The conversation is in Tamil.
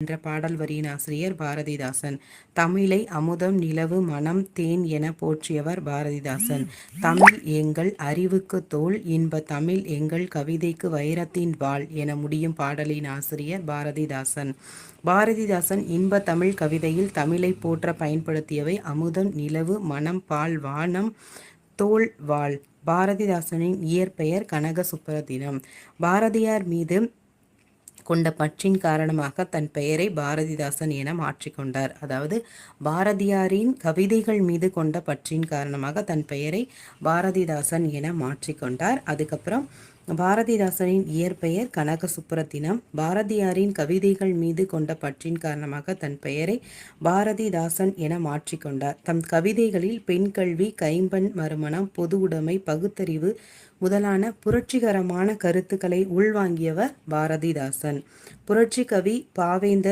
என்ற பாடல் வரியின் ஆசிரியர் பாரதிதாசன். தமிழை அமுதம் நிலவு மணம் தேன் என போற்றியவர் பாரதிதாசன். தமிழ் எங்கள் அறிவுக்கு தோல், இன்ப தமிழ் எங்கள் கவிதைக்கு வைரத்தின் வாள் என முடியும் பாடலின் ஆசிரியர் பாரதிதாசன். பாரதிதாசன் இன்ப தமிழ் கவிதையில் தமிழை போற்ற பயன்படுத்தியவை அமுதம், நிலவு, மணம், பால், வானம், தோல், வாள். பாரதிதாசனின் இயற்பெயர் கனக சுப்புரத்தினம். பாரதியார் மீது கொண்ட பற்றின் காரணமாக தன் பெயரை பாரதிதாசன் என மாற்றிக்கொண்டார். அதாவது பாரதியாரின் கவிதைகள் மீது கொண்ட பற்றின் காரணமாக தன் பெயரை பாரதிதாசன் என மாற்றிக்கொண்டார். அதுக்கப்புறம் பாரதிதாசனின் இயற்பெயர் கனக சுப்புரத்தினம். பாரதியாரின் கவிதைகள் மீது கொண்ட பற்றின் காரணமாக தன் பெயரை பாரதிதாசன் என மாற்றிக்கொண்டார். தம் கவிதைகளில் பெண் கல்வி, கைம்பெண் மறுமணம், பொது உடைமை, பகுத்தறிவு முதலான புரட்சிகரமான கருத்துக்களை உள்வாங்கியவர் பாரதிதாசன். புரட்சி கவி பாவேந்தர்